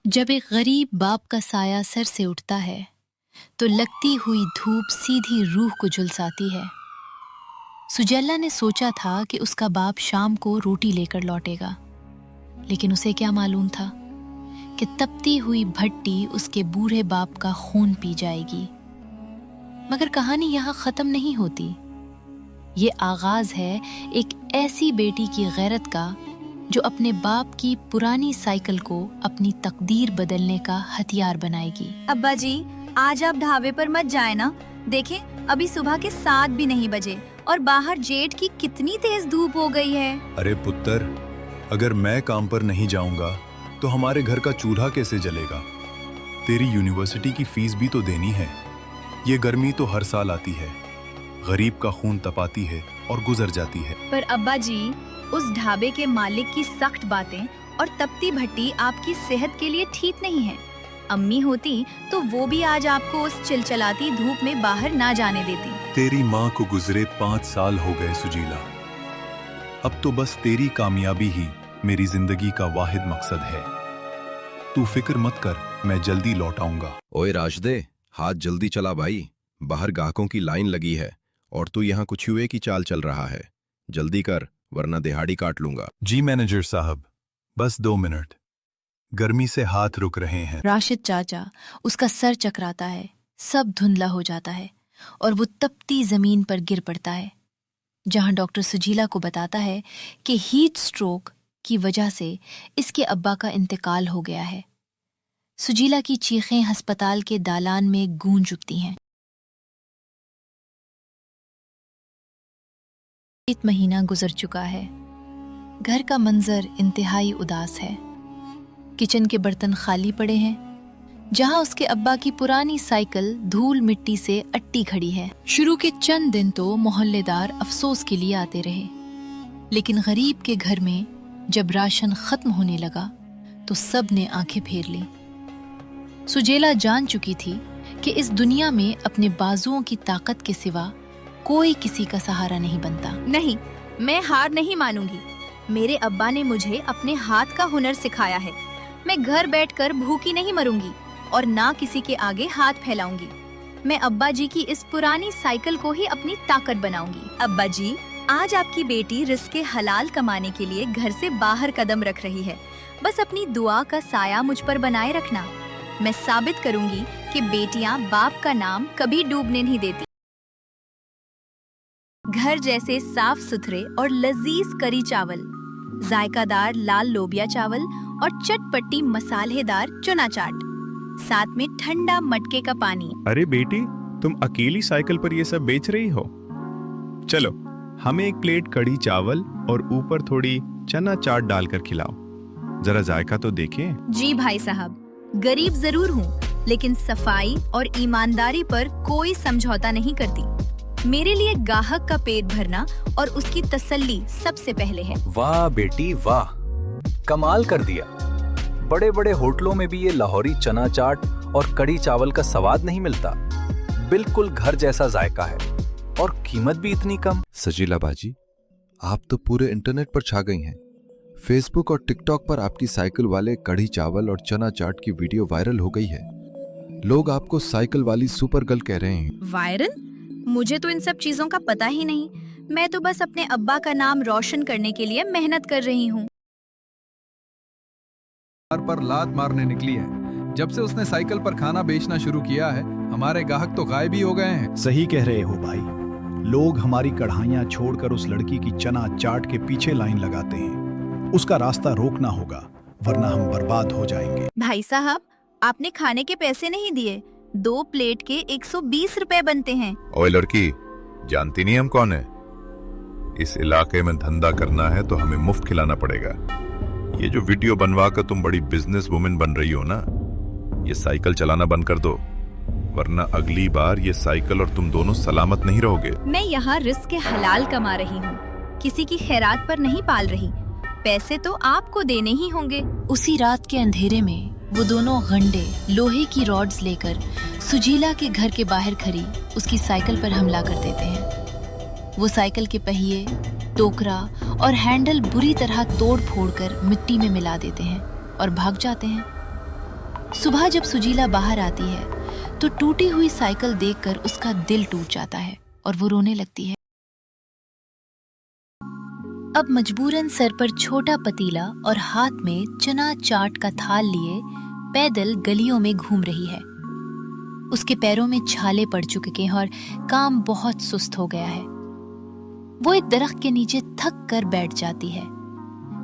जब एक गरीब बाप का साया सर से उठता है तो लगती हुई धूप सीधी रूह को झुलसाती है। सुजैला ने सोचा था कि उसका बाप शाम को रोटी लेकर लौटेगा, लेकिन उसे क्या मालूम था कि तपती हुई भट्टी उसके बूढ़े बाप का खून पी जाएगी। मगर कहानी यहाँ खत्म नहीं होती। ये आगाज है एक ऐसी बेटी की गैरत का जो अपने बाप की पुरानी साइकिल को अपनी तकदीर बदलने का हथियार बनाएगी। अब्बा जी, आज आप ढाबे पर मत जाए ना। देखें, अभी सुबह के 7 भी नहीं बजे और बाहर जेठ की कितनी तेज धूप हो गई है। अरे पुत्र, अगर मैं काम पर नहीं जाऊंगा तो हमारे घर का चूल्हा कैसे जलेगा? तेरी यूनिवर्सिटी की फीस भी तो देनी है। ये गर्मी तो हर साल आती है, गरीब का खून तपाती है और गुजर जाती है। पर अब्बा जी, उस ढाबे के मालिक की सख्त बातें और तपती भट्टी आपकी सेहत के लिए ठीक नहीं है। अम्मी होती तो वो भी आज आपको उस चिलचिलाती धूप में बाहर ना जाने देती। तेरी माँ को गुजरे 5 साल हो गए सुजीला। अब तो बस तेरी कामयाबी ही मेरी जिंदगी का वाहिद मकसद है। तू फिक्र मत कर, मैं जल्दी लौट आऊंगा। ओए राशदे, हाथ जल्दी चला भाई, बाहर गाहकों की लाइन लगी है और तू यहाँ कुछ हुए की चाल चल रहा है। जल्दी कर वरना दिहाड़ी काट लूंगा। जी मैनेजर साहब, बस 2 मिनट, गर्मी से हाथ रुक रहे हैं। राशिद चाचा, उसका सर चकराता है, सब धुंधला हो जाता है और वो तपती जमीन पर गिर पड़ता है, जहां डॉक्टर सुजीला को बताता है कि हीट स्ट्रोक की वजह से इसके अब्बा का इंतकाल हो गया है। सुजीला की चीखें अस्पताल के दालान में गूंज उठती हैं। 1 महीना गुजर चुका है। घर का मंजर इंतहाई उदास है। किचन के बर्तन खाली पड़े हैं, जहां उसके अब्बा की पुरानी साइकिल धूल मिट्टी से अट्टी खड़ी है। शुरू के चंद दिन तो मोहल्लेदार अफसोस के लिए आते रहे, लेकिन गरीब के घर में जब राशन खत्म होने लगा तो सब ने आंखें फेर ली। सुजेला जान चुकी थी कि इस दुनिया में अपने बाजुओं की ताकत के सिवा कोई किसी का सहारा नहीं बनता। नहीं, मैं हार नहीं मानूंगी। मेरे अब्बा ने मुझे अपने हाथ का हुनर सिखाया है। मैं घर बैठकर भूखी नहीं मरूंगी और ना किसी के आगे हाथ फैलाऊंगी। मैं अब्बा जी की इस पुरानी साइकिल को ही अपनी ताकत बनाऊंगी। अब्बा जी, आज आपकी बेटी रिस्के हलाल कमाने के लिए घर से बाहर कदम रख रही है। बस अपनी दुआ का साया मुझ पर बनाए रखना। मैं साबित करूंगी कि बेटियां बाप का नाम कभी डूबने नहीं देती। घर जैसे साफ सुथरे और लजीज करी चावल, जायकादार लाल लोबिया चावल और चटपटी मसालेदार चना चाट, साथ में ठंडा मटके का पानी। अरे बेटी, तुम अकेली साइकिल पर ये सब बेच रही हो? चलो, हमें 1 प्लेट कड़ी चावल और ऊपर थोड़ी चना चाट डालकर खिलाओ। जरा जायका तो देखें। जी भाई साहब, गरीब जरूर हूँ, लेकिन सफाई और ईमानदारी पर कोई समझौता नहीं करती। मेरे लिए गाहक का पेट भरना और उसकी तसल्ली सबसे पहले है। वाह बेटी वाह, कमाल कर दिया। बड़े बड़े होटलों में भी ये लाहौरी चना चाट और कड़ी चावल का स्वाद नहीं मिलता। बिल्कुल घर जैसा जायका है और कीमत भी इतनी कम। सजीला बाजी, आप तो पूरे इंटरनेट पर छा गई हैं। फेसबुक और टिकटॉक पर आपकी साइकिल वाले कढ़ी चावल और चना चाट की वीडियो वायरल हो गई है। लोग आपको साइकिल वाली सुपर गर्ल कह रहे हैं। वायरल? मुझे तो इन सब चीजों का पता ही नहीं। मैं तो बस अपने अब्बा का नाम रोशन करने के लिए मेहनत कर रही हूँ। पर लात मारने निकली है। जब से उसने साइकिल पर खाना बेचना शुरू किया है, हमारे ग्राहक तो गायब ही हो गए हैं। सही कह रहे हो भाई, लोग हमारी कढ़ाइयाँ छोड़कर उस लड़की की चना चाट के पीछे लाइन लगाते हैं। उसका रास्ता रोकना होगा, वरना हम बर्बाद हो जाएंगे। भाई साहब, आपने खाने के पैसे नहीं दिए। 2 प्लेट के 120 रुपए बनते हैं। ओए लड़की, जानती नहीं हम कौन है? इस इलाके में धंधा करना है तो हमें मुफ्त खिलाना पड़ेगा। ये जो वीडियो बनवा कर तुम बड़ी बिजनेस वुमेन बन रही हो ना, ये साइकिल चलाना बंद कर दो, वरना अगली बार ये साइकिल और तुम दोनों सलामत नहीं रहोगे। मैं यहाँ रिस्क हलाल कमा रही हूँ, किसी की खैरात पर नहीं पाल रही। पैसे तो आपको देने ही होंगे। उसी रात के अंधेरे में वो दोनों गंडे लोहे की रॉड्स लेकर सुजीला के घर के बाहर खड़ी उसकी साइकिल पर हमला कर देते हैं। वो साइकिल के पहिए, टोकरा और हैंडल बुरी तरह तोड़ फोड़ कर मिट्टी में मिला देते हैं और भाग जाते हैं। सुबह जब सुजीला बाहर आती है तो टूटी हुई साइकिल देखकर उसका दिल टूट जाता है और वो रोने लगती है। अब मजबूरन सर पर छोटा पतीला और हाथ में चना चाट का थाल लिए पैदल गलियों में घूम रही है। उसके पैरों में छाले पड़ चुके हैं और काम बहुत सुस्त हो गया है। वो एक दरख्त के नीचे थक कर बैठ जाती है।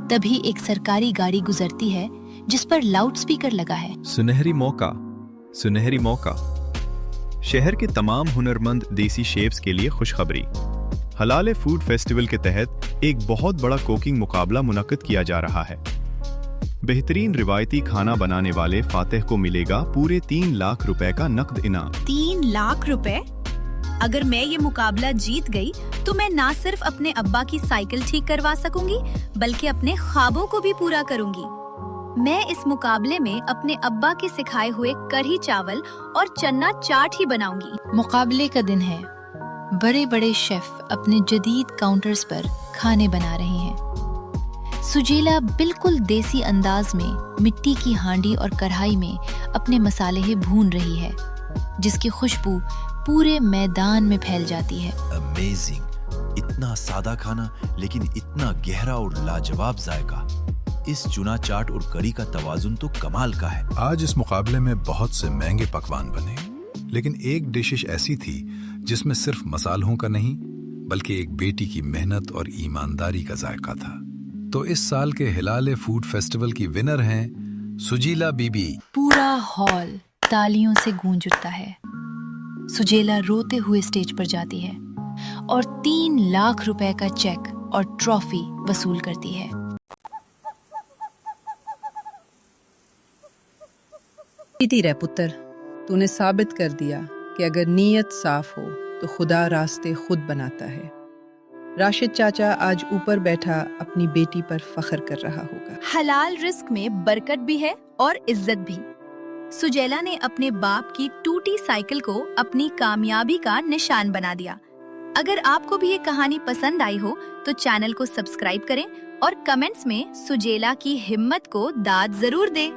तभी एक सरकारी गाड़ी गुजरती है जिस पर लाउडस्पीकर लगा है। सुनहरी मौका, सुनहरी मौका। शहर के तमाम हुनरमंद देसी शेफ्स के लिए खुशखबरी। हलाल फूड फेस्टिवल के तहत एक बहुत बड़ा कुकिंग मुकाबला मुनक्किद किया जा रहा है। बेहतरीन रिवायती खाना बनाने वाले फातिह को मिलेगा पूरे 3 लाख रुपए का नकद इनाम। 3 लाख रुपए? अगर मैं ये मुकाबला जीत गई तो मैं ना सिर्फ अपने अब्बा की साइकिल ठीक करवा सकूंगी बल्कि अपने ख्वाबों को भी पूरा करूंगी। मैं इस मुकाबले में अपने अब्बा के सिखाए हुए कढ़ी चावल और चना चाट ही बनाऊंगी। मुकाबले का दिन है। बड़े बड़े शेफ अपने जदीद काउंटर्स पर खाने बना रहे हैं। सुजीला बिल्कुल देसी अंदाज में मिट्टी की हांडी और कढ़ाई में अपने मसाले भून रही है, जिसकी खुशबू पूरे मैदान में फैल जाती है। अमेजिंग, इतना सादा खाना लेकिन इतना गहरा और लाजवाब जायका। इस चुना चाट और करी का तवाजुन तो कमाल का है। आज इस मुकाबले में बहुत से महंगे पकवान बने, लेकिन एक डिश ऐसी थी जिसमें सिर्फ मसालों का नहीं बल्कि एक बेटी की मेहनत और ईमानदारी का जायका था। तो इस साल के हिलाले फूड फेस्टिवल की विनर हैं सुजीला बीबी। पूरा हॉल तालियों से गूंज उठता है। सुजीला रोते हुए स्टेज पर जाती है और 3 लाख रुपए का चेक और ट्रॉफी वसूल करती है। जीती रह पुत्र, तूने साबित कर दिया कि अगर नीयत साफ हो तो खुदा रास्ते खुद बनाता है। राशिद चाचा आज ऊपर बैठा अपनी बेटी पर फख्र कर रहा होगा। हलाल रिस्क में बरकत भी है और इज्जत भी। सुजैला ने अपने बाप की टूटी साइकिल को अपनी कामयाबी का निशान बना दिया। अगर आपको भी ये कहानी पसंद आई हो तो चैनल को सब्सक्राइब करें और कमेंट्स में सुजैला की हिम्मत को दाद जरूर दें।